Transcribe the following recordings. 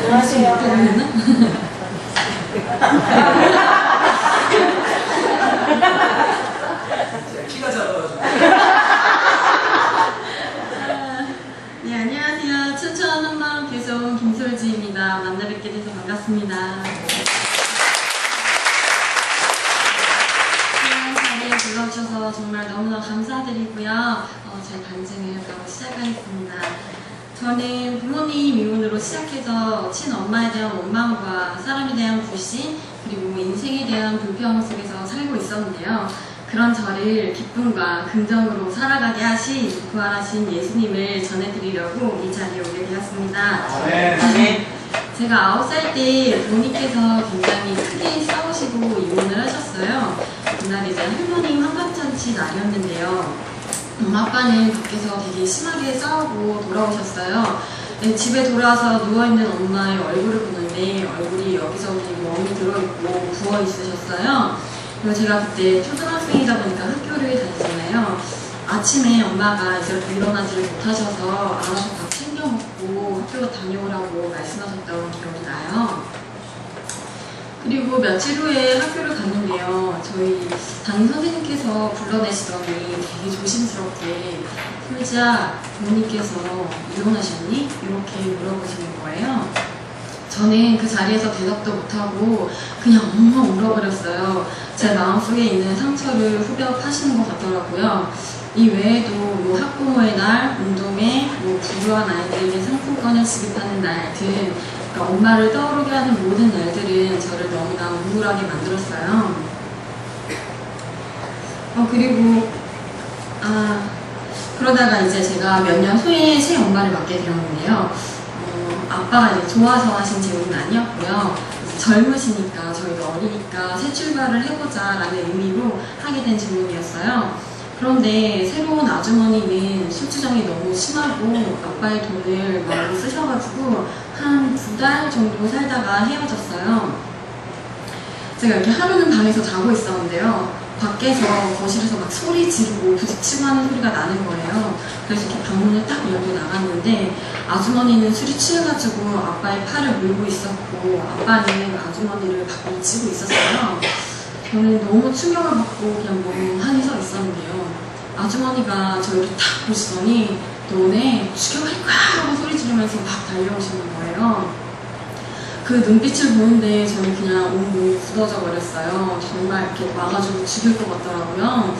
안녕하세요. 키가 작아가지고. 네, 안녕하세요. 춘천 한마음 교회에서 김솔지입니다. 만나 뵙게 돼서 반갑습니다. 좋은 자리에 불러주셔서 정말 너무나 감사드리고요. 제 간증을 바로 시작하겠습니다. 저는 부모님 이혼으로 시작해서 친엄마에 대한 원망과 사람에 대한 불신, 그리고 인생에 대한 불평 속에서 살고 있었는데요. 그런 저를 기쁨과 긍정으로 살아가게 하신, 부활하신 예수님을 전해드리려고 이 자리에 오게 되었습니다. 제가 9살 때 부모님께서 굉장히 크게 싸우시고 이혼을 하셨어요. 그날 이제 할머니 환갑잔치 날이었는데요. 엄마 아빠는 밖에서 되게 심하게 싸우고 돌아오셨어요. 네, 집에 돌아와서 누워있는 엄마의 얼굴을 보는데 얼굴이 여기저기 멍이 들어있고 부어 있으셨어요. 그리고 제가 그때 초등학생이다 보니까 학교를 다니잖아요. 아침에 엄마가 이제 일어나지를 못하셔서 알아서 밥 챙겨 먹고 학교 다녀오라고 말씀하셨던 기억이 나요. 그리고 며칠 후에 학교를 갔는데요. 저희 담임 선생님께서 불러내시더니 되게 조심스럽게 솔지야, 부모님께서 이혼하셨니? 이렇게 물어보시는 거예요. 저는 그 자리에서 대답도 못하고 그냥 엉엉 울어버렸어요. 제 마음속에 있는 상처를 후벼파시는 것 같더라고요. 이 외에도 뭐 학부모의 날, 운동회, 뭐 부유한 아이들에게 상품권을 지급하는 날 등 그러니까 엄마를 떠오르게 하는 모든 날들은 저를 너무나 우울하게 만들었어요. 그리고 그러다가 이제 제가 몇 년 후에 새 엄마를 맡게 되었는데요. 아빠가 이제 좋아서 하신 질문은 아니었고요. 젊으시니까, 저희가 어리니까 새 출발을 해보자 라는 의미로 하게 된 질문이었어요. 그런데 새로운 아주머니는 술주정이 너무 심하고 아빠의 돈을 많이 쓰셔가지고 한 2달 정도 살다가 헤어졌어요. 제가 이렇게 하루는 방에서 자고 있었는데요. 밖에서 거실에서 막 소리 지르고 부딪히고 하는 소리가 나는 거예요. 그래서 이렇게 방문을 딱 열고 나갔는데 아주머니는 술이 취해가지고 아빠의 팔을 물고 있었고 아빠는 아주머니를 막 미치고 있었어요. 저는 너무 충격을 받고 그냥 멍하니 서 있었는데요. 아주머니가 저를 탁 보시더니 너네 죽여버릴 거야! 라고 소리 지르면서 막 달려오시는 거예요. 그 눈빛을 보는데 저는 그냥 온몸이 굳어져 버렸어요. 정말 이렇게 와가지고 죽일 것 같더라고요.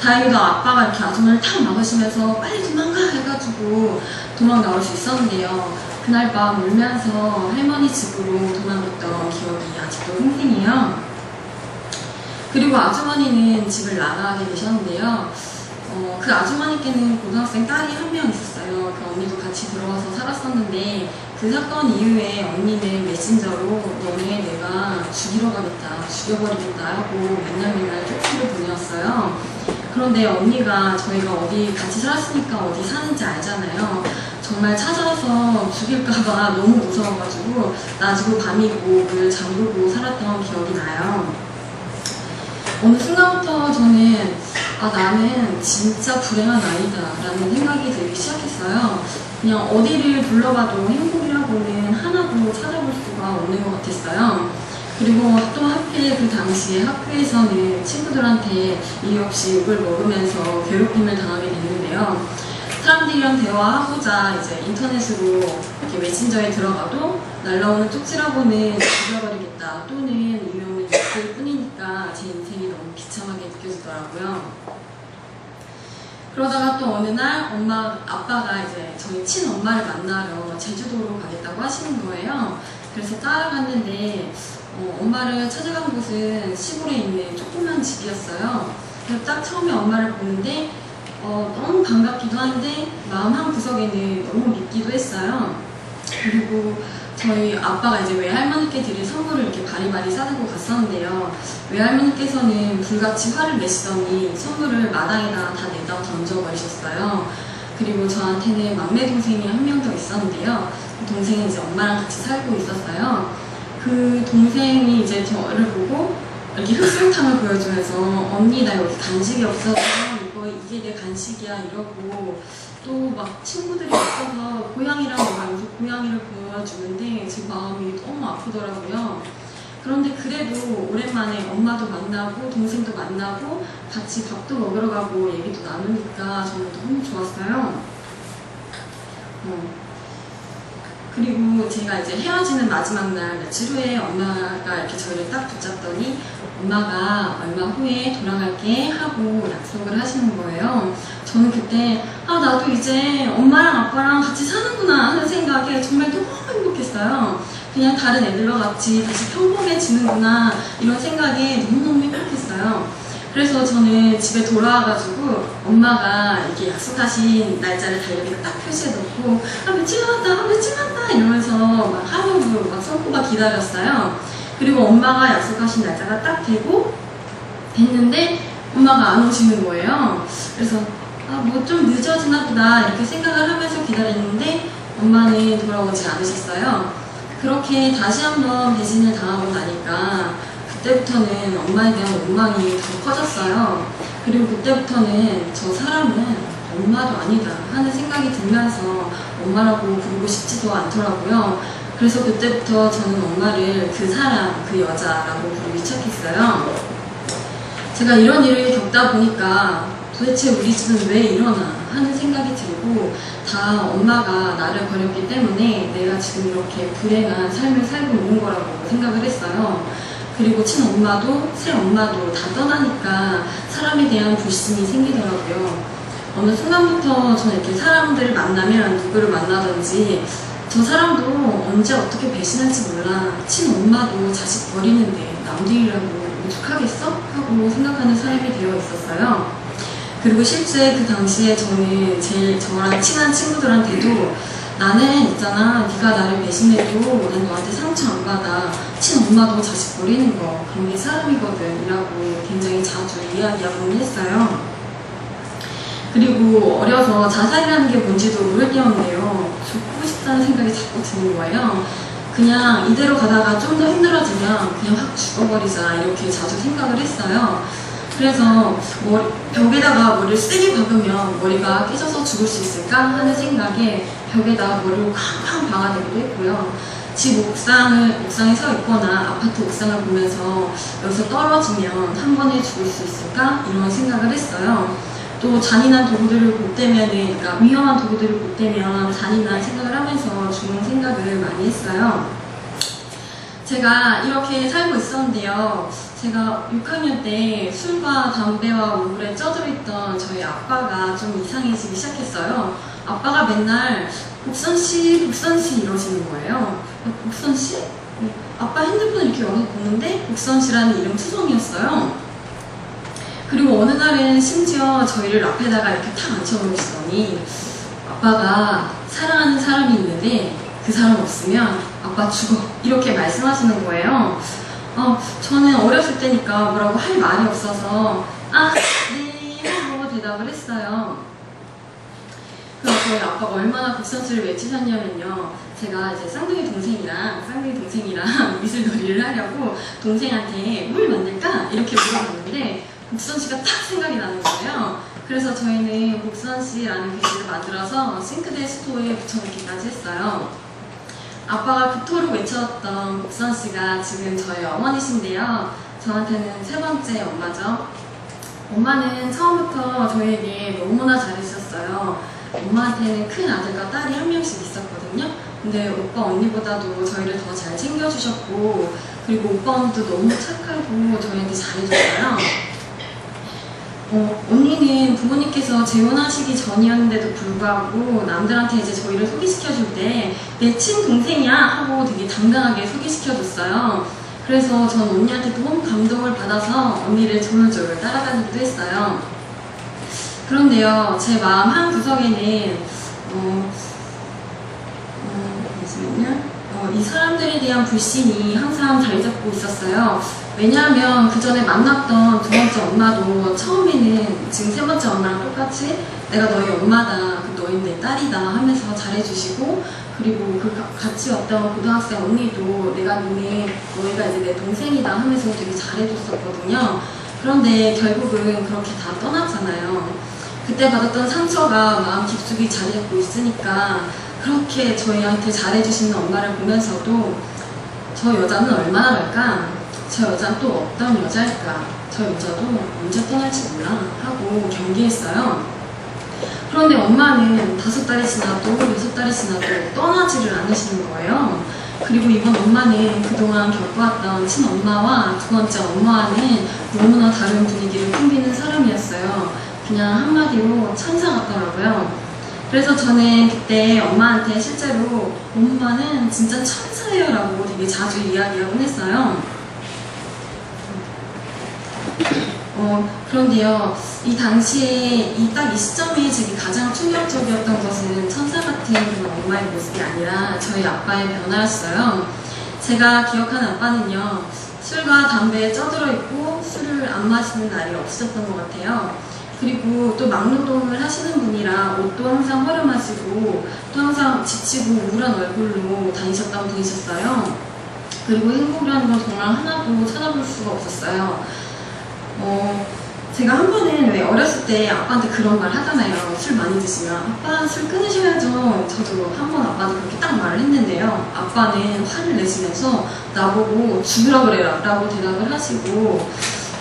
다행히도 아빠가 이렇게 아주머니를 탁 막으시면서 빨리 도망가! 해가지고 도망 나올 수 있었는데요. 그날 밤 울면서 할머니 집으로 도망갔던 기억이 아직도 생생해요. 그리고 아주머니는 집을 나가게 되셨는데요. 그 아주머니께는 고등학생 딸이 한 명 있었어요. 그 언니도 같이 들어와서 살았었는데 그 사건 이후에 언니는 메신저로 너네 내가 죽이러 가겠다, 죽여버리겠다 하고 맨날 쪽지를 보내왔어요. 그런데 언니가 저희가 어디 같이 살았으니까 어디 사는지 알잖아요. 정말 찾아와서 죽일까봐 너무 무서워가지고 낮이고 밤이고 문을 잠그고 살았던 기억이 나요. 어느 순간부터 저는 나는 진짜 불행한 아이다 라는 생각이 들기 시작했어요. 그냥 어디를 둘러봐도 행복이라고는 하나도 찾아볼 수가 없는 것 같았어요. 그리고 또 하필 그 당시에 학교에서는 친구들한테 이유 없이 욕을 먹으면서 괴롭힘을 당하게 됐는데요. 사람들이랑 대화하고자 이제 인터넷으로 이렇게 메신저에 들어가도 날라오는 쪽지라고는 죽여버리겠다 또는 이유 없는 욕을 뿐이니까 제 인생이 너무 비참하게 느껴지더라고요. 그러다가 또 어느 날 아빠가 이제 저희 친엄마를 만나러 제주도로 가겠다고 하시는 거예요. 그래서 따라갔는데 엄마를 찾아간 곳은 시골에 있는 조그만 집이었어요. 그래서 딱 처음에 엄마를 보는데 너무 반갑기도 한데 마음 한 구석에는 너무 밉기도 했어요. 그리고 저희 아빠가 이제 외할머니께 드릴 선물을 이렇게 바리바리 싸들고 갔었는데요. 외할머니께서는 불같이 화를 내시더니 선물을 마당에다 다 내다 던져버리셨어요. 그리고 저한테는 막내 동생이 한 명 더 있었는데요. 그 동생이 이제 엄마랑 같이 살고 있었어요. 그 동생이 이제 저를 보고 이렇게 흑설탕을 보여주면서 언니 나 여기 간식이 없어서 이게 이게 내 간식이야 이러고 또 막 친구들이 있어서 고양이랑 놀면서 고양이를 보여주는데 제 마음이 너무 아프더라고요. 그런데 그래도 오랜만에 엄마도 만나고 동생도 만나고 같이 밥도 먹으러 가고 얘기도 나누니까 저는 너무 좋았어요. 그리고 제가 이제 헤어지는 마지막 날 며칠 후에 엄마가 이렇게 저희를 딱 붙잡더니 엄마가 얼마 후에 돌아갈게 하고 약속을 하시는 거예요. 저는 그때 나도 이제 엄마랑 아빠랑 같이 사는구나 하는 생각에 정말 너무 행복했어요. 그냥 다른 애들과 같이 다시 평범해지는구나 이런 생각에 너무너무 행복했어요. 그래서 저는 집에 돌아와가지고 엄마가 이렇게 약속하신 날짜를 달력에 딱 표시해 놓고 며칠 남았다 며칠 남았다 이러면서 막 하루 막 손꼽아 기다렸어요. 그리고 엄마가 약속하신 날짜가 딱 됐는데 엄마가 안 오시는 거예요. 그래서 뭐 좀 늦어지나 보다 이렇게 생각을 하면서 기다렸는데 엄마는 돌아오지 않으셨어요. 그렇게 다시 한번 배신을 당하고 나니까 그때부터는 엄마에 대한 원망이 더 커졌어요. 그리고 그때부터는 저 사람은 엄마도 아니다 하는 생각이 들면서 엄마라고 부르고 싶지도 않더라고요. 그래서 그때부터 저는 엄마를 그 사람, 그 여자라고 부르기 시작했어요. 제가 이런 일을 겪다 보니까 도대체 우리 집은 왜 이러나 하는 생각이 들고 다 엄마가 나를 버렸기 때문에 내가 지금 이렇게 불행한 삶을 살고 있는 거라고 생각을 했어요. 그리고 친엄마도 새엄마도 다 떠나니까 사람에 대한 불신이 생기더라고요. 어느 순간부터 저는 이렇게 사람들을 만나면 누구를 만나든지 저 사람도 언제 어떻게 배신할지 몰라. 친엄마도 자식 버리는데 남들이라고 오죽하겠어? 하고 생각하는 사람이 되어 있었어요. 그리고 실제 그 당시에 저는 제일 저랑 친한 친구들한테도 나는 있잖아 네가 나를 배신해도 난 너한테 상처 안 받아. 친엄마도 자식 버리는 거 그런 게 사람이거든 이라고 굉장히 자주 이야기하곤 했어요. 그리고 어려서 자살이라는 게 뭔지도 모를 때였는데요. 죽고 싶다는 생각이 자꾸 드는 거예요. 그냥 이대로 가다가 좀 더 힘들어지면 그냥 확 죽어버리자 이렇게 자주 생각을 했어요. 그래서 벽에다가 머리를 세게 박으면 머리가 깨져서 죽을 수 있을까 하는 생각에 벽에다 머리를 쾅쾅 박아대기도 했고요. 집 옥상에 서 있거나 아파트 옥상을 보면서 여기서 떨어지면 한 번에 죽을 수 있을까 이런 생각을 했어요. 또 잔인한 도구들을 볼 때면, 그러니까 위험한 도구들을 볼 때면 잔인한 생각을 하면서 죽는 생각을 많이 했어요. 제가 이렇게 살고 있었는데요. 제가 6학년 때 술과 담배와 우울에 쪄들어있던 저희 아빠가 좀 이상해지기 시작했어요. 아빠가 맨날 복선씨, 복선씨 이러시는 거예요. 복선씨? 아빠 핸드폰을 이렇게 열어서 보는데 복선씨라는 이름 투성이었어요. 그리고 어느 날은 심지어 저희를 앞에다가 이렇게 탁 앉혀놓으시더니 아빠가 사랑하는 사람이 있는데 그 사람 없으면 아빠 죽어 이렇게 말씀하시는 거예요. 저는 어렸을 때니까 뭐라고 할 말이 없어서 네 하고 대답을 했어요. 그래서 저희 아빠가 얼마나 복선씨를 외치셨냐면요. 제가 이제 쌍둥이 동생이랑 미술놀이를 하려고 동생한테 뭘 만들까? 이렇게 물어봤는데 복선씨가 딱 생각이 나는 거예요. 그래서 저희는 복선씨라는 글씨를 만들어서 싱크대 수도에 붙여놓기까지 했어요. 아빠가 그토록 외쳤던 복선씨가 지금 저희 어머니신데요. 저한테는 세 번째 엄마죠. 엄마는 처음부터 저희에게 너무나 잘해주셨어요. 엄마한테는 큰 아들과 딸이 한 명씩 있었거든요. 근데 오빠 언니보다도 저희를 더 잘 챙겨주셨고 그리고 오빠 언니도 너무 착하고 저희한테 잘해줬어요. 언니는 부모님께서 재혼하시기 전이었는데도 불구하고 남들한테 이제 저희를 소개시켜줄 때 내 친동생이야 하고 되게 당당하게 소개시켜줬어요. 그래서 전 언니한테 너무 감동을 받아서 언니를 졸졸 따라다니기도 했어요. 그런데요, 제 마음 한 구석에는 이 사람들에 대한 불신이 항상 자리 잡고 있었어요. 왜냐하면 그 전에 만났던 두 번째 엄마도 처음에는 지금 세 번째 엄마랑 똑같이 내가 너희 엄마다, 너희 내 딸이다 하면서 잘해주시고 그리고 그 같이 왔던 고등학생 언니도 너희가 이제 내 동생이다 하면서 되게 잘해줬었거든요. 그런데 결국은 그렇게 다 떠났잖아요. 그때 받았던 상처가 마음 깊숙이 자리 잡고 있으니까 그렇게 저희한테 잘해주시는 엄마를 보면서도 저 여자는 얼마나 갈까? 저 여자는 또 어떤 여자일까? 저 여자도 언제 떠날지 몰라 하고 경계했어요. 그런데 엄마는 5달이 지나도 6달이 지나도 떠나지를 않으시는 거예요. 그리고 이번 엄마는 그동안 겪어왔던 친엄마와 두 번째 엄마와는 너무나 다른 분위기를 풍기는 사람이었어요. 그냥 한마디로 천사 같더라고요. 그래서 저는 그때 엄마한테 실제로 엄마는 진짜 천사예요 라고 되게 자주 이야기하곤 했어요. 그런데요, 이 당시에 딱 이 시점에 제게 가장 충격적이었던 것은 천사 같은 그런 엄마의 모습이 아니라 저희 아빠의 변화였어요. 제가 기억하는 아빠는요, 술과 담배에 쪄들어 있고 술을 안 마시는 날이 없으셨던 것 같아요. 그리고 또 막노동을 하시는 분이라 옷도 항상 허름하시고 또 항상 지치고 우울한 얼굴로 다니셨던 분이셨어요. 그리고 행복이라는 건 정말 하나도 찾아볼 수가 없었어요. 제가 한 번은 왜 어렸을 때 아빠한테 그런 말 하잖아요. 술 많이 드시면 아빠 술 끊으셔야죠. 저도 한 번 아빠한테 그렇게 딱 말을 했는데요. 아빠는 화를 내시면서 나보고 죽으라 그래라 라고 대답을 하시고,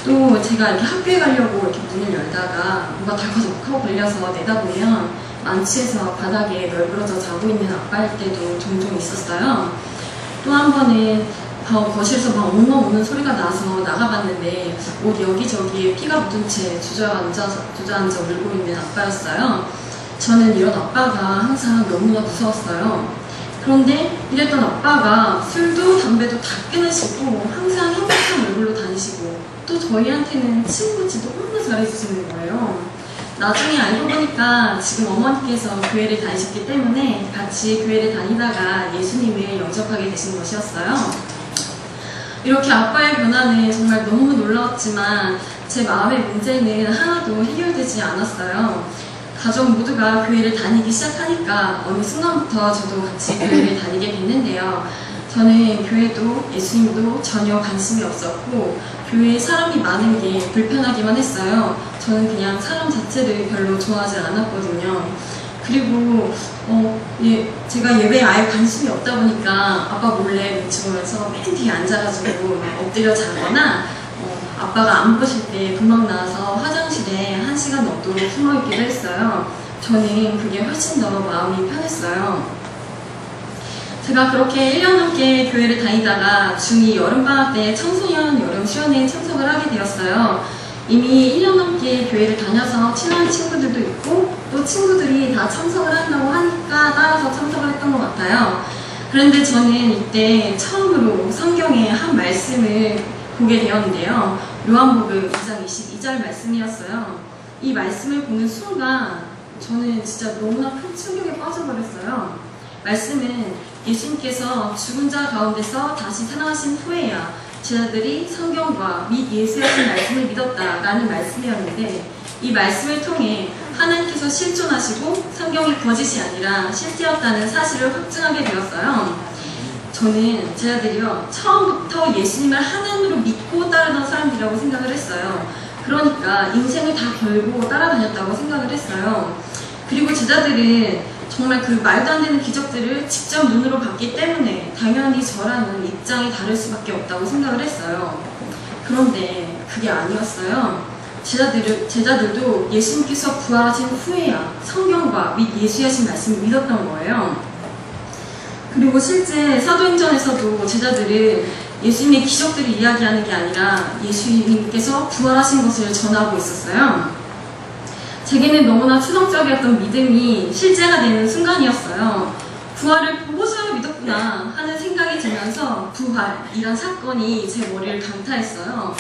또 제가 이렇게 학교에 가려고 이렇게 문을 열다가 뭐가 덜커덕 하고 걸려서 내다보면 만취해서 바닥에 널브러져 자고 있는 아빠일 때도 종종 있었어요. 또 한 번은 거실에서 막 엉엉 우는 소리가 나서 나가봤는데 옷 여기저기에 피가 묻은 채 주저앉아 울고 있는 아빠였어요. 저는 이런 아빠가 항상 너무나 무서웠어요. 그런데 이랬던 아빠가 술도 담배도 다 끊으시고 항상 행복한 얼굴로 다니시고 또 저희한테는 친구지도 너무나 잘해주시는 거예요. 나중에 알고 보니까 지금 어머니께서 교회를 다니셨기 때문에 같이 교회를 다니다가 예수님을 영접하게 되신 것이었어요. 이렇게 아빠의 변화는 정말 너무 놀라웠지만 제 마음의 문제는 하나도 해결되지 않았어요. 가족 모두가 교회를 다니기 시작하니까 어느 순간부터 저도 같이 교회를 다니게 됐는데요. 저는 교회도 예수님도 전혀 관심이 없었고 교회에 사람이 많은 게 불편하기만 했어요. 저는 그냥 사람 자체를 별로 좋아하지 않았거든요. 그리고 제가 예배에 아예 관심이 없다 보니까 아빠 몰래 눈치 보면서 맨 뒤에 앉아가지고 엎드려 자거나 아빠가 안 보실 때 금방 나와서 화장실에 1시간 넘도록 숨어있기도 했어요. 저는 그게 훨씬 더 마음이 편했어요. 제가 그렇게 1년 넘게 교회를 다니다가 중2 여름방학 때 청소년 여름수련회에 참석을 하게 되었어요. 이미 1년 넘게 교회를 다녀서 친한 친구들도 있고 또 친구들이 다 참석을 한다고 하니까 따라서 참석을 했던 것 같아요. 그런데 저는 이때 처음으로 성경의 한 말씀을 보게 되었는데요. 요한복음 2장 22절 말씀이었어요. 이 말씀을 보는 순간 저는 진짜 너무나 큰 충격에 빠져버렸어요. 말씀은 예수님께서 죽은 자 가운데서 다시 살아나신 후에야 제자들이 성경과 및 예수의 말씀을 믿었다라는 말씀이었는데, 이 말씀을 통해 하나님께서 실존하시고 성경이 거짓이 아니라 실제였다는 사실을 확증하게 되었어요. 저는 제자들이요, 처음부터 예수님을 하나님으로 믿고 따르던 사람들이라고 생각을 했어요. 그러니까 인생을 다 걸고 따라다녔다고 생각을 했어요. 그리고 제자들은 정말 그 말도 안 되는 기적들을 직접 눈으로 봤기 때문에 당연히 저랑은 입장이 다를 수밖에 없다고 생각을 했어요. 그런데 그게 아니었어요. 제자들도 예수님께서 부활하신 후에야 성경과 및 예수의 하신 말씀을 믿었던 거예요. 그리고 실제 사도행전에서도 제자들은 예수님의 기적들을 이야기하는 게 아니라 예수님께서 부활하신 것을 전하고 있었어요. 제게는 너무나 추상적이었던 믿음이 실제가 되는 순간이었어요. 부활을 보고서야 믿었구나 하는 생각이 들면서 부활이란 사건이 제 머리를 강타했어요.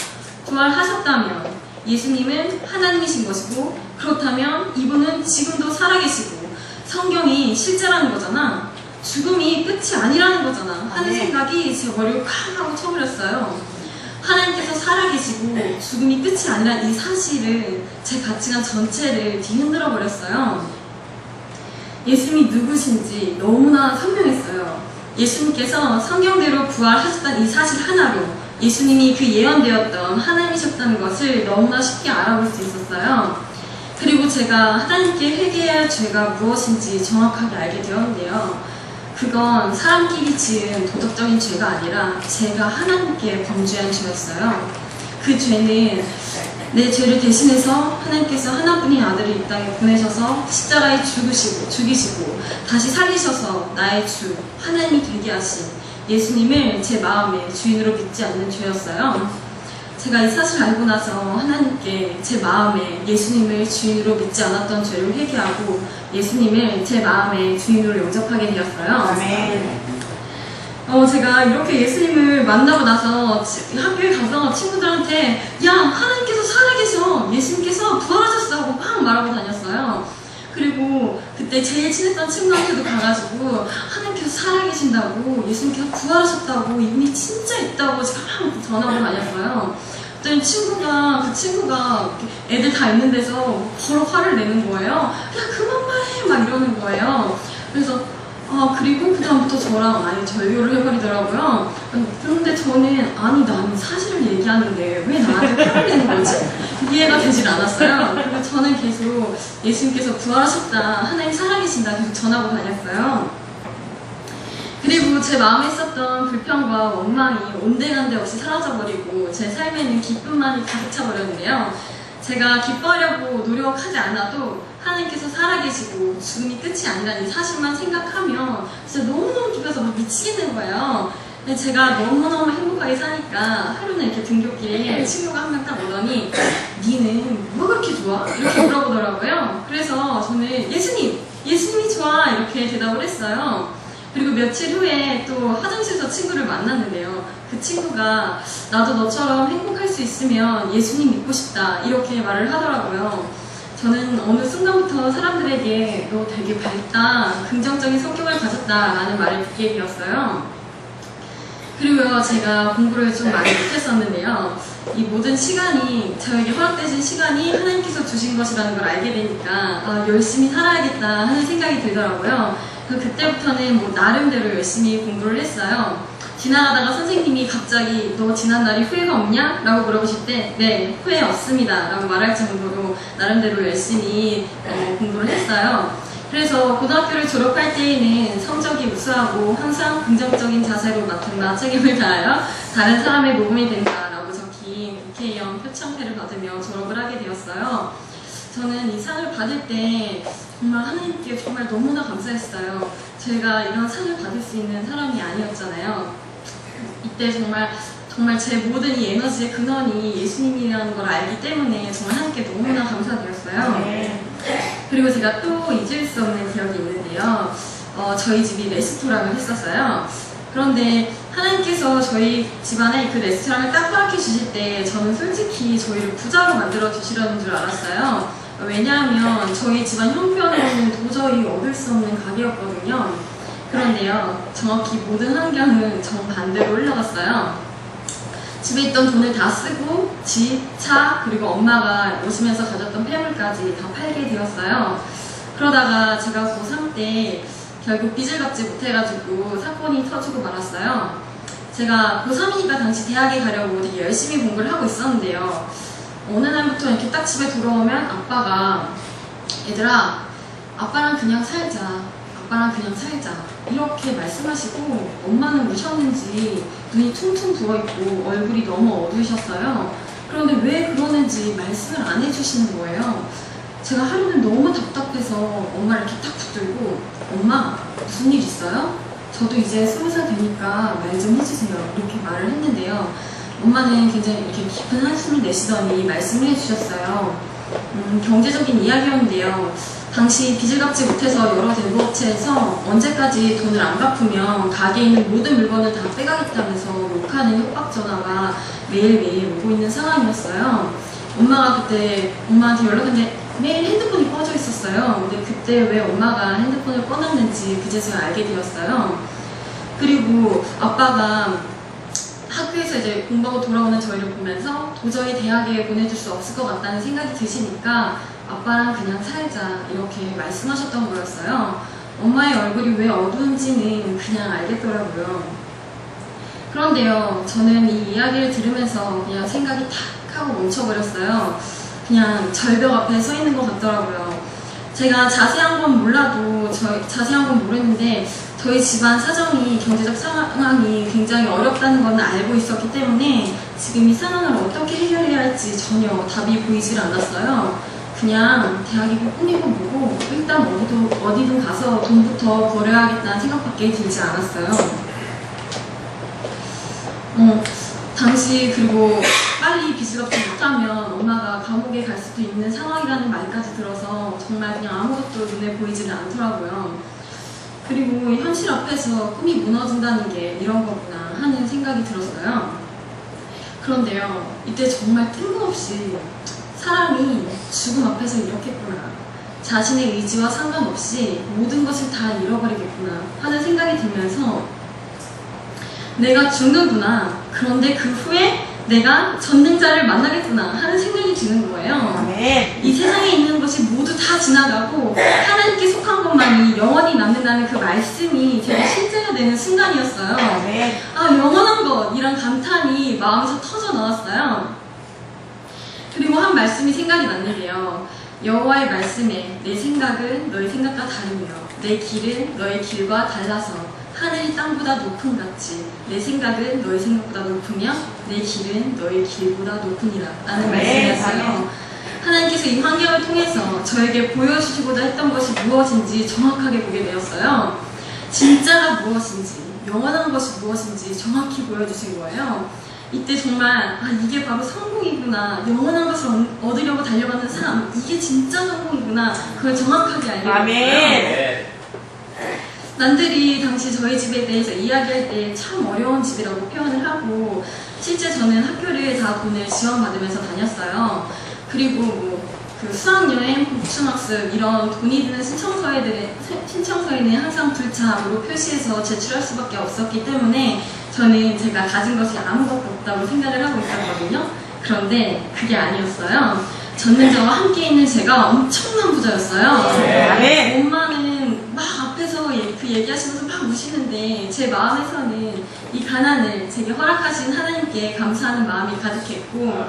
부활하셨다면 예수님은 하나님이신 것이고, 그렇다면 이분은 지금도 살아계시고 성경이 실제라는 거잖아, 죽음이 끝이 아니라는 거잖아 하는 생각이 제 머리를 쾅 하고 쳐버렸어요. 하나님께서 살아계시고 죽음이 끝이 아니라 이 사실을 제 가치관 전체를 뒤흔들어 버렸어요. 예수님이 누구신지 너무나 선명했어요. 예수님께서 성경대로 부활하셨다는 이 사실 하나로 예수님이 그 예언되었던 하나님이셨다는 것을 너무나 쉽게 알아볼 수 있었어요. 그리고 제가 하나님께 회개해야 할 죄가 무엇인지 정확하게 알게 되었는데요. 그건 사람끼리 지은 도덕적인 죄가 아니라 제가 하나님께 범죄한 죄였어요. 그 죄는 내 죄를 대신해서 하나님께서 하나뿐인 아들을 이 땅에 보내셔서 십자가에 죽이시고 다시 살리셔서 나의 주, 하나님이 되게 하신 예수님을 제 마음의 주인으로 믿지 않는 죄였어요. 제가 이 사실을 알고 나서 하나님께 제 마음에 예수님을 주인으로 믿지 않았던 죄를 회개하고 예수님을 제 마음의 주인으로 영접하게 되었어요. 아멘. 제가 이렇게 예수님을 만나고 나서 학교에 가서 친구들한테 야, 하나님께서 살아계셔, 예수님께서 부활하셨다고 막 말하고 다녔어요. 그리고 그때 제일 친했던 친구한테도 가가지고 하나님께서 살아계신다고, 예수님께서 부활하셨다고, 이분이 진짜 있다고 제가 막 전하고 다녔어요. 그랬더니 그 친구가 애들 다 있는 데서 바로 화를 내는 거예요. 야, 그만 말해! 막 이러는 거예요. 그래서 그리고 그다음부터 저랑 아예 절교를 해버리더라고요. 그런데 저는 나는 사실을 얘기하는데 왜 나한테 화를 내는 거지? 이해가 되질 않았어요. 그리고 저는 계속 예수님께서 부활하셨다, 하나님 살아계신다 계속 전하고 다녔어요. 그리고 제 마음에 있었던 불평과 원망이 온데간데 없이 사라져버리고 제 삶에는 기쁨만이 가득 차버렸는데요. 제가 기뻐하려고 노력하지 않아도 하나님께서 살아계시고 죽음이 끝이 아니라는 이 사실만 생각하면 진짜 너무너무 기뻐서 막 미치겠는 거예요. 근데 제가 너무너무 행복하게 사니까 하루는 이렇게 등굣길에 친구가 한 명 딱 오더니 니는 뭐가 그렇게 좋아? 이렇게 물어보더라고요. 그래서 저는 예수님이 좋아 이렇게 대답을 했어요. 그리고 며칠 후에 또 화장실에서 친구를 만났는데요. 그 친구가 나도 너처럼 행복할 수 있으면 예수님 믿고 싶다 이렇게 말을 하더라고요. 저는 어느 순간부터 사람들에게 너 되게 밝다, 긍정적인 성격을 가졌다 라는 말을 듣게 되었어요. 그리고요, 제가 공부를 좀 많이 못했었는데요. 이 모든 시간이, 저에게 허락되신 시간이 하나님께서 주신 것이라는 걸 알게 되니까 열심히 살아야겠다 하는 생각이 들더라고요. 그때부터는 나름대로 열심히 공부를 했어요. 지나가다가 선생님이 갑자기 너 지난 날이 후회가 없냐? 라고 물어보실 때 네, 후회 없습니다 라고 말할 정도로 나름대로 열심히 공부를 했어요. 그래서 고등학교를 졸업할 때에는 성적이 우수하고 항상 긍정적인 자세로 맡은다 책임을 다하여 다른 사람의 모범이 된다라고 적힌 국회의원 표창패를 받으며 졸업을 하게 되었어요. 저는 이 상을 받을 때 정말 하나님께 정말 너무나 감사했어요. 제가 이런 상을 받을 수 있는 사람이 아니었잖아요. 이때 정말 제 모든 이 에너지의 근원이 예수님이라는 걸 알기 때문에 정말 하나님께 너무나 감사드렸어요. 그리고 제가 또 잊을 수 없는 기억이 있는데요. 저희 집이 레스토랑을 했었어요. 그런데 하나님께서 저희 집안에 그 레스토랑을 딱 허락해 주실 때 저는 솔직히 저희를 부자로 만들어 주시려는 줄 알았어요. 왜냐하면 저희 집안 형편으로는 도저히 얻을 수 없는 가게였거든요. 그런데요, 정확히 모든 환경은 정반대로 흘러갔어요. 집에 있던 돈을 다 쓰고 집, 차, 그리고 엄마가 오시면서 가졌던 폐물까지 다 팔게 되었어요. 그러다가 제가 고3 때 결국 빚을 갚지 못해가지고 사건이 터지고 말았어요. 제가 고3이니까 당시 대학에 가려고 되게 열심히 공부를 하고 있었는데요. 어느 날부터 이렇게 딱 집에 들어오면 아빠가 얘들아, 아빠랑 그냥 살자, 아빠랑 그냥 살자 이렇게 말씀하시고 엄마는 우셨는지 눈이 퉁퉁 부어있고 얼굴이 너무 어두우셨어요. 그런데 왜 그러는지 말씀을 안 해주시는 거예요. 제가 하루는 너무 답답해서 엄마를 이렇게 딱 붙들고 엄마 무슨 일 있어요? 저도 이제 20살 되니까 말 좀 해주세요 이렇게 말을 했는데요. 엄마는 굉장히 이렇게 깊은 한숨을 내쉬더니 말씀을 해주셨어요. 경제적인 이야기였는데요. 당시 빚을 갚지 못해서 여러 대부업체에서 언제까지 돈을 안 갚으면 가게에 있는 모든 물건을 다 빼가겠다면서 욕하는 협박 전화가 매일매일 오고 있는 상황이었어요. 엄마가 그때 엄마한테 연락했는데 매일 핸드폰이 꺼져 있었어요. 근데 그때 왜 엄마가 핸드폰을 꺼놨는지 그제서야 알게 되었어요. 그리고 아빠가 학교에서 이제 공부하고 돌아오는 저희를 보면서 도저히 대학에 보내줄 수 없을 것 같다는 생각이 드시니까 아빠랑 그냥 살자 이렇게 말씀하셨던 거였어요. 엄마의 얼굴이 왜 어두운지는 그냥 알겠더라고요. 그런데요, 저는 이 이야기를 들으면서 그냥 생각이 탁 하고 멈춰버렸어요. 그냥 절벽 앞에 서 있는 것 같더라고요. 제가 자세한 건 몰라도, 자세한 건 모르는데, 저희 집안 사정이, 경제적 상황이 굉장히 어렵다는 건 알고 있었기 때문에 지금 이 상황을 어떻게 해결해야 할지 전혀 답이 보이질 않았어요. 그냥 대학이고 꿈이고 뭐고 일단 어디든 가서 돈부터 벌어야겠다는 생각밖에 들지 않았어요. 당시 그리고 빨리 빚을 갚지 못하면 엄마가 감옥에 갈 수도 있는 상황이라는 말까지 들어서 정말 그냥 아무것도 눈에 보이지는 않더라고요. 그리고 현실 앞에서 꿈이 무너진다는 게 이런 거구나 하는 생각이 들었어요. 그런데요, 이때 정말 뜬금없이 사람이 죽음 앞에서 이렇겠구나, 자신의 의지와 상관없이 모든 것을 다 잃어버리겠구나 하는 생각이 들면서 내가 죽는구나, 그런데 그 후에 내가 전능자를 만나겠구나 하는 생각이 드는 거예요. 네. 이 세상에 있는 것이 모두 다 지나가고 하나님께 속한 것만이 영원히 남는다는 그 말씀이 제게 실제가 되는 순간이었어요. 네. 아, 영원한 것! 이런 감탄이 마음에서 터져 나왔어요. 그리고 한 말씀이 생각이 났는데요. 여호와의 말씀에 내 생각은 너의 생각과 다르며 내 길은 너의 길과 달라서 하늘이 땅보다 높음 같이 내 생각은 너의 생각보다 높으며 내 길은 너의 길보다 높으니라 라는 말씀이었어요. 하나님께서 이 환경을 통해서 저에게 보여주시고자 했던 것이 무엇인지 정확하게 보게 되었어요. 진짜가 무엇인지, 영원한 것이 무엇인지 정확히 보여주신 거예요. 이때 정말 이게 바로 성공이구나, 영원한 것을 얻으려고 달려가는 삶, 이게 진짜 성공이구나, 그걸 정확하게 알게 됐어요. 남들이 당시 저희 집에 대해서 이야기할 때 참 어려운 집이라고 표현을 하고, 실제 저는 학교를 다 돈을 지원받으면서 다녔어요. 그리고 그 수학여행, 복층학습 이런 돈이 드는 신청서에는 항상 불참으로 표시해서 제출할 수밖에 없었기 때문에 저는 제가 가진 것이 아무것도 없다고 생각을 하고 있었거든요. 그런데 그게 아니었어요. 전능자와 함께 있는 제가 엄청난 부자였어요. 엄마는 막 앞에서 그 얘기하시면서 막 우시는데 제 마음에서는 이 가난을 제게 허락하신 하나님께 감사하는 마음이 가득했고,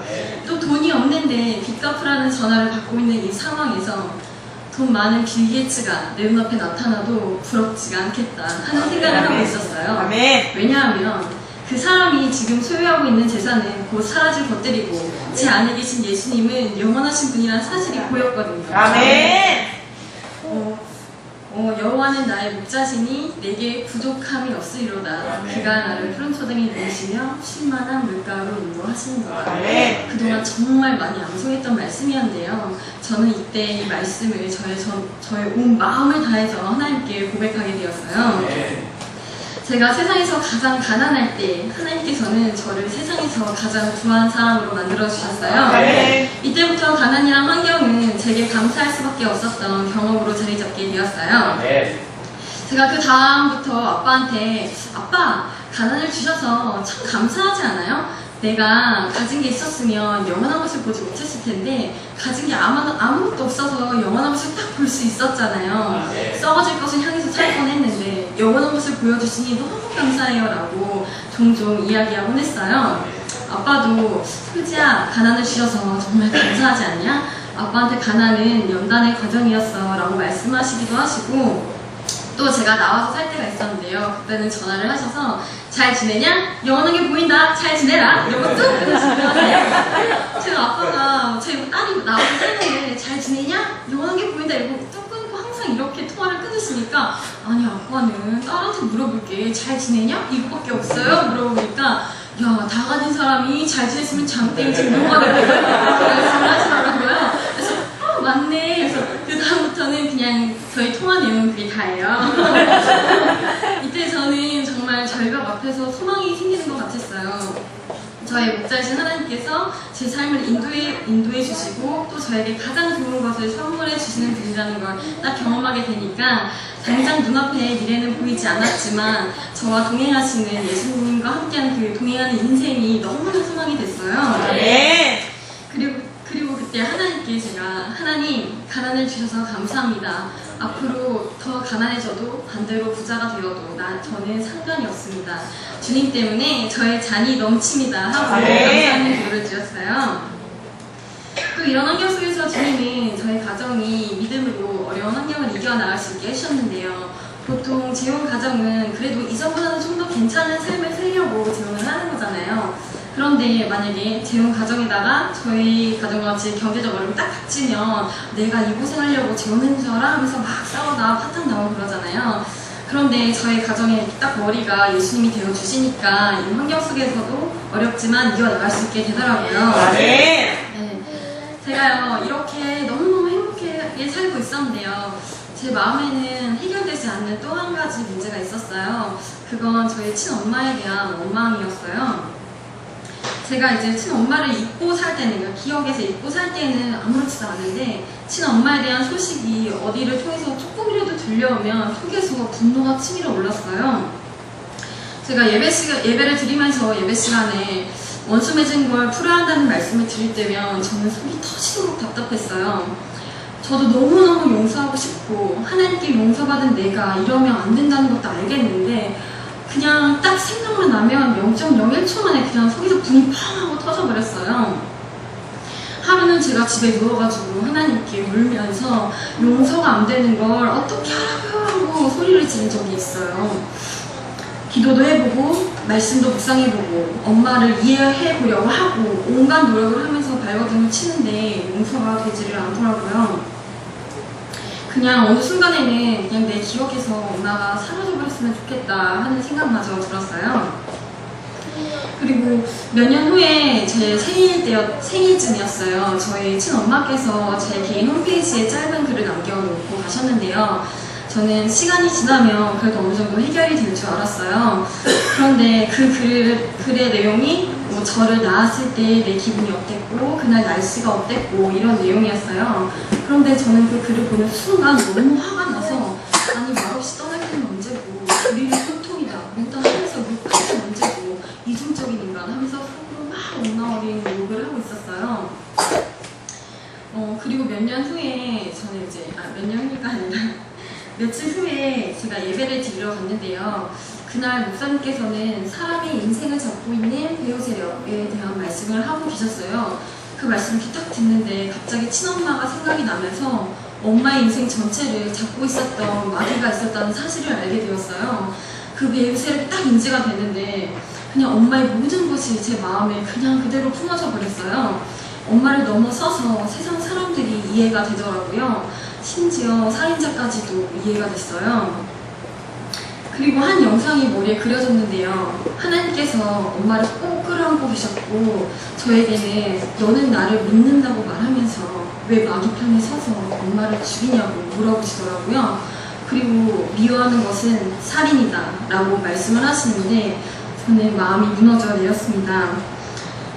또 돈이 없는데 빚 갚으라는 전화를 받고 있는 이 상황에서 돈 많은 빌 게이츠가 내 눈앞에 나타나도 부럽지가 않겠다 하는 생각을 하고 있었어요. 왜냐하면 그 사람이 지금 소유하고 있는 재산은 곧 사라질 것들이고 제 안에 계신 예수님은 영원하신 분이라는 사실이 보였거든요. 여호와는 나의 목자시니 내게 부족함이 없으리로다. 그가 나를 푸른 초등에 누우시며 쉴만한 물가로 인도하시는도다. 그동안 정말 많이 암송했던 말씀이었는데요. 저는 이때 이 말씀을 저의 온 마음을 다해서 하나님께 고백하게 되었어요. 제가 세상에서 가장 가난할 때 하나님께서는 저를 세상에서 가장 부한 사람으로 만들어주셨어요. 이때부터 가난이란 환경은 제게 감사할 수밖에 없었던 경험으로 자리 잡게 되었어요. 제가 그 다음부터 아빠한테 아빠, 가난을 주셔서 참 감사하지 않아요? 내가 가진 게 있었으면 영원한 것을 보지 못했을 텐데 가진 게 아무것도 없어서 영원한 것을 딱 볼 수 있었잖아요. 썩어질 것을 향해서 살 뻔했는데 영원한 것을 보여주시니 너무 감사해요 라고 종종 이야기하곤 했어요. 아빠도 솔지야, 가난을 주셔서 정말 감사하지 않냐? 아빠한테 가난은 연단의 과정이었어 라고 말씀하시기도 하시고, 또 제가 나와서 살 때가 있었는데요. 그때는 전화를 하셔서 잘 지내냐? 영원하게 보인다. 잘 지내라. 이러고 뚝 끊으시면 제가 아빠가 제 딸이 나와서 살는데 잘 지내냐? 영원하게 보인다. 이러고 뚝 끊고 항상 이렇게 통화를 끊으시니까 아니 아빠는 딸한테 물어볼게 잘 지내냐? 이거밖에 없어요. 물어보니까 야, 다 가진 사람이 잘 지냈으면 장땡이지 뭐가 되고 말씀을 하시더라고요. 그래서 맞네. 그래서 그 다음부터는 그냥 저희 통화 내용은 그게 다예요. 이때 저는 정말 절벽 앞에서 소망이 생기는 것 같았어요. 저의 목자이신 하나님께서 제 삶을 인도해 주시고 또 저에게 가장 좋은 것을 선물해 주시는 분이라는 걸 딱 경험하게 되니까 당장 눈앞에 미래는 보이지 않았지만 저와 동행하시는 예수님과 함께하는 그 동행하는 인생이 너무나 소망이 됐어요. 그리고 그때 하나님께 제가 하나님, 가난을 주셔서 감사합니다. 앞으로 더 가난해져도 반대로 부자가 되어도 저는 상관이 없습니다. 주님 때문에 저의 잔이 넘칩니다 하고 감사하는 기도를 드렸어요. 또 이런 환경 속에서 주님은 저희 가정이 믿음으로 어려운 환경을 이겨나갈 수 있게 해주셨는데요. 보통 재혼 가정은 그래도 이전보다는 좀 더 괜찮은 삶을 살려고 재혼을 하는 거잖아요. 그런데 만약에 재혼 가정에다가 저희 가정과 같이 경제적 어려움이 딱 닥치면 내가 이 고생하려고 재혼한 줄 알아? 하면서 막 싸우다 파탄 나고 그러잖아요. 그런데 저희 가정에 딱 머리가 예수님이 되어주시니까 이 환경 속에서도 어렵지만 이겨나갈 수 있게 되더라고요. 네. 제가요 이렇게 너무너무 행복하게 살고 있었는데요. 제 마음에는 해결되지 않는 또 한 가지 문제가 있었어요. 그건 저희 친엄마에 대한 원망이었어요. 제가 이제 친엄마를 잊고 살 때는, 그러니까 기억에서 잊고 살 때는 아무렇지도 않은데 친엄마에 대한 소식이 어디를 통해서 조금이라도 들려오면 속에서 분노가 치밀어 올랐어요. 제가 예배를 드리면서 예배 시간에 원수 맺은 걸 풀어야 한다는 말씀을 드릴 때면 저는 속이 터지도록 답답했어요. 저도 너무너무 용서하고 싶고 하나님께 용서받은 내가 이러면 안 된다는 것도 알겠는데 그냥 딱 생각만 나면 0.01초 만에 그냥 속에서 분이 팡 하고 터져버렸어요. 하루는 제가 집에 누워가지고 하나님께 울면서 용서가 안 되는 걸 어떻게 하라고요 하고 소리를 지른 적이 있어요. 기도도 해보고 말씀도 묵상해보고 엄마를 이해해보려고 하고 온갖 노력을 하면서 발버둥을 치는데 용서가 되지를 않더라고요. 그냥 어느 순간에는 그냥 내 기억에서 엄마가 사라져버렸으면 좋겠다 하는 생각마저 들었어요. 그리고 몇 년 후에 제 생일쯤이었어요. 저희 친엄마께서 제 개인 홈페이지에 짧은 글을 남겨놓고 가셨는데요. 저는 시간이 지나면 그래도 어느 정도 해결이 될 줄 알았어요. 그런데 그 글의 내용이 뭐 저를 낳았을 때 내 기분이 어땠고 그날 날씨가 어땠고 이런 내용이었어요. 그런데 저는 그 글을 보는 순간 너무 화가 나서 아니 말없이 떠나기는 언제고 우리는 소통이다. 일단 하면서 욕하는 언제고 이중적인 인간 하면서 속으로 막 엄마 어린 욕을 하고 있었어요. 그리고 몇 년 후에 저는 이제 몇 년 후가 아니라 며칠 후에 제가 예배를 드리러 갔는데요. 그날 목사님께서는 사람의 인생을 잡고 있는 배우 세력에 대한 말씀을 하고 계셨어요. 그 말씀을 이렇게 딱 듣는데 갑자기 친엄마가 생각이 나면서 엄마의 인생 전체를 잡고 있었던 마귀가 있었다는 사실을 알게 되었어요. 그 배우 세력이 딱 인지가 되는데 그냥 엄마의 모든 것이 제 마음에 그냥 그대로 품어져 버렸어요. 엄마를 넘어서서 세상 사람들이 이해가 되더라고요. 심지어 살인자까지도 이해가 됐어요. 그리고 한 영상이 머리에 그려졌는데요. 하나님께서 엄마를 꼭 끌어안고 계셨고 저에게는 너는 나를 믿는다고 말하면서 왜 마귀 편에 서서 엄마를 죽이냐고 물어보시더라고요. 그리고 미워하는 것은 살인이다 라고 말씀을 하시는데 저는 마음이 무너져 내렸습니다.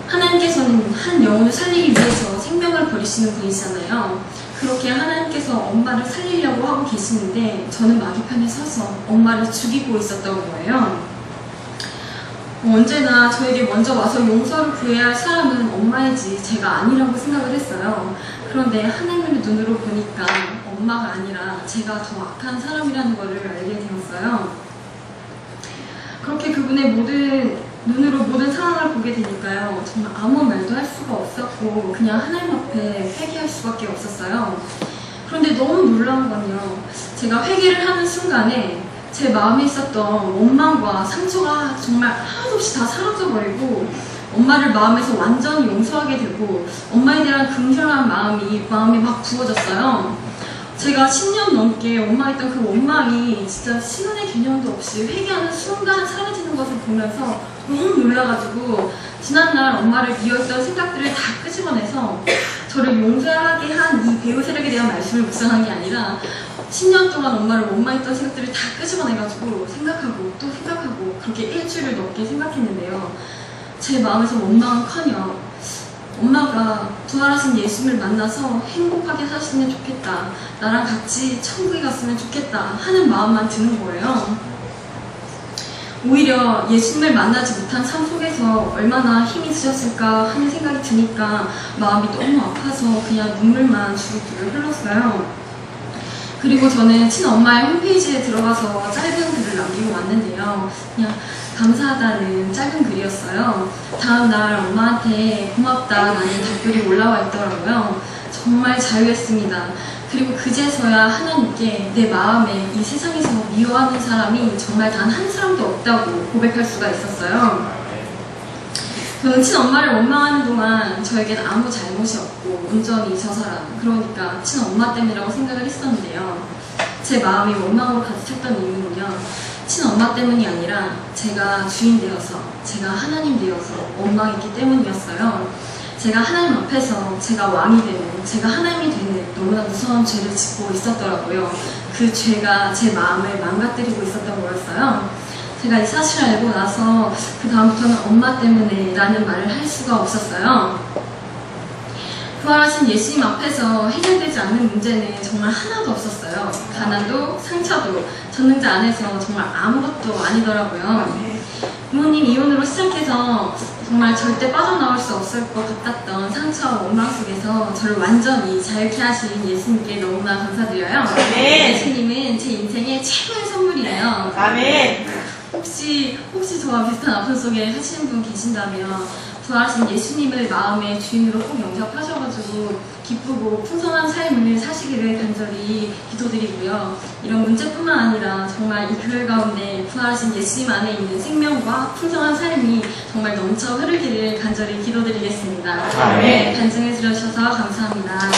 하나님께서는 한 영혼을 살리기 위해서 생명을 버리시는 분이시잖아요. 그렇게 하나님께서 엄마를 살리려고 하고 계시는데 저는 마귀 편에 서서 엄마를 죽이고 있었던 거예요. 언제나 저에게 먼저 와서 용서를 구해야 할 사람은 엄마이지 제가 아니라고 생각을 했어요. 그런데 하나님의 눈으로 보니까 엄마가 아니라 제가 더 악한 사람이라는 것을 알게 되었어요. 그렇게 그분의 눈으로 모든 상황을 보게 되니까요. 정말 아무 말도 할 수가 없었고 그냥 하나님 앞에 회개할 수밖에 없었어요. 그런데 너무 놀라운 건요. 제가 회개를 하는 순간에 제 마음에 있었던 원망과 상처가 정말 하나도 없이 다 사라져버리고 엄마를 마음에서 완전히 용서하게 되고 엄마에 대한 긍휼한 마음이 막 부어졌어요. 제가 10년 넘게 원망했던 그 원망이 진짜 시간의 개념도 없이 회개하는 순간 사라지는 것을 보면서 너무 놀라가지고 지난날 엄마를 미워했던 생각들을 다 끄집어내서 저를 용서하게 한 이 배우 세력에 대한 말씀을 묵상한 게 아니라 10년 동안 엄마를 원망했던 생각들을 다 끄집어내가지고 생각하고 또 생각하고 그렇게 일주일을 넘게 생각했는데요. 제 마음에서 원망은커녕 엄마가 부활하신 예수님을 만나서 행복하게 사시면 좋겠다. 나랑 같이 천국에 갔으면 좋겠다 하는 마음만 드는 거예요. 오히려 예수님을 만나지 못한 삶 속에서 얼마나 힘이 드셨을까 하는 생각이 드니까 마음이 너무 아파서 그냥 눈물만 주룩주룩 흘렀어요. 그리고 저는 친엄마의 홈페이지에 들어가서 짧은 글을 남기고 왔는데요. 그냥 감사하다는 짧은 글이었어요. 다음날 엄마한테 고맙다라는 답글이 올라와 있더라고요. 정말 자유했습니다. 그리고 그제서야 하나님께 내 마음에 이 세상에서 미워하는 사람이 정말 단 한 사람도 없다고 고백할 수가 있었어요. 저는 친엄마를 원망하는 동안 저에겐 아무 잘못이 없고 온전히 저 사람, 그러니까 친엄마 때문이라고 생각을 했었는데요. 제 마음이 원망으로 가득했던 이유는요, 친엄마 때문이 아니라 제가 주인 되어서, 제가 하나님 되어서 원망했기 때문이었어요. 제가 하나님 앞에서 제가 왕이 되는, 제가 하나님이 되는 너무나 무서운 죄를 짓고 있었더라고요. 그 죄가 제 마음을 망가뜨리고 있었던 거였어요. 제가 이 사실을 알고 나서 그 다음부터는 엄마 때문에 라는 말을 할 수가 없었어요. 부활하신 예수님 앞에서 해결되지 않는 문제는 정말 하나도 없었어요. 가난도 상처도 전능자 안에서 정말 아무것도 아니더라고요. 부모님 이혼으로 시작해서 정말 절대 빠져나올 수 없을 것 같았던 상처와 원망 속에서 저를 완전히 자유케 하신 예수님께 너무나 감사드려요. 아멘. 예수님은 제 인생의 최고의 선물이에요. 아멘. 혹시 저와 비슷한 아픔 속에 사시는 분 계신다면 부활하신 예수님을 마음의 주인으로 꼭 영접하셔가지고 기쁘고 풍성한 삶을 사시기를 간절히 기도드리고요. 이런 문제뿐만 아니라 정말 이 교회 가운데 부활하신 예수님 안에 있는 생명과 풍성한 삶이 정말 넘쳐 흐르기를 간절히 기도드리겠습니다. 아멘. 반증해 주셔서 감사합니다.